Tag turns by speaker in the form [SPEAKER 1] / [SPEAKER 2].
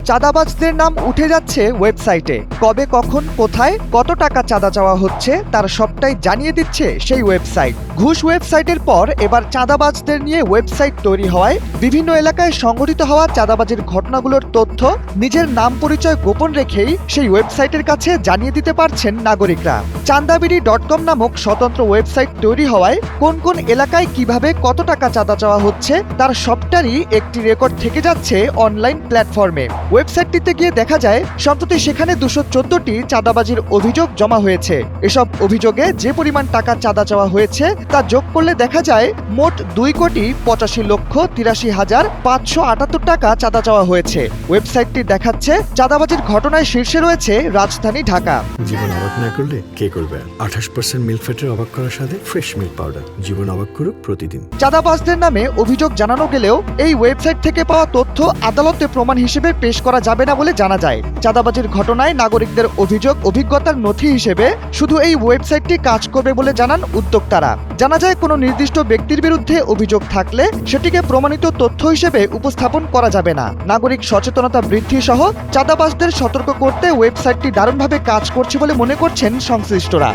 [SPEAKER 1] চাঁদাবাজদের নাম উঠে যাচ্ছে ওয়েবসাইটে। কবে, কখন, কোথায়, কত টাকা চাঁদা চাওয়া হচ্ছে তার সবটাই জানিয়ে দিচ্ছে সেই ওয়েবসাইট। ঘুষ ওয়েবসাইটের পর এবার চাঁদাবাজদের নিয়ে ওয়েবসাইট তৈরি হওয়ায় বিভিন্ন এলাকায় সংঘটিত হওয়া চাঁদাবাজির ঘটনাগুলোর তথ্য নিজের নাম পরিচয় গোপন রেখেই সেই ওয়েবসাইটের কাছে জানিয়ে দিতে পারছেন নাগরিকরা। চান্দাবিডি.com নামক স্বতন্ত্র ওয়েবসাইট তৈরি হওয়ায় কোন কোন এলাকায় কিভাবে কত টাকা চাঁদা চাওয়া হচ্ছে তার সবটারই একটি রেকর্ড থেকে যাচ্ছে অনলাইন প্ল্যাটফর্মে। ওয়েবসাইটটিতে গিয়ে দেখা যায় সম্প্রতি সেখানে 214টি চাঁদাবাজির অভিযোগ জমা হয়েছে। এসব অভিযোগে যে পরিমাণ টাকা চাঁদা চাওয়া হয়েছে তা যোগ করলে দেখা যায় মোট 2,85,83,578 টাকা চাঁদা চাওয়া হয়েছে। ওয়েবসাইটটি দেখাচ্ছে চাঁদাবাজির ঘটনায় শীর্ষে রয়েছে রাজধানী ঢাকা।
[SPEAKER 2] জীবন অবাক না করলে কে করবে? 28% মিল্ক ফ্যাটের অবাক করার সাথে ফ্রেশ মিল্ক পাউডার। জীবন অবাক করুক প্রতিদিন।
[SPEAKER 1] চাঁদাবাজদের নামে অভিযোগ জানানো গেলেও এই ওয়েবসাইট থেকে পাওয়া তথ্য আদালতে প্রমাণ হিসেবে পেশ করা যাবে না বলে জানা যায়। চাঁদাবাজির ঘটনায় নাগরিকদের অভিজ্ঞতার নথি হিসেবে শুধু এই ওয়েবসাইটটি কাজ করবে বলে জানান উদ্যোক্তারা। জানা যায় কোনো নির্দিষ্ট ব্যক্তির বিরুদ্ধে অভিযোগ থাকলে সেটিকে প্রমাণিত তথ্য হিসেবে উপস্থাপন করা যাবে না। নাগরিক সচেতনতা বৃদ্ধি সহ চাঁদাবাজদের সতর্ক করতে ওয়েবসাইটটি দারুণভাবে কাজ করছে বলে মনে করছেন সংশ্লিষ্টরা।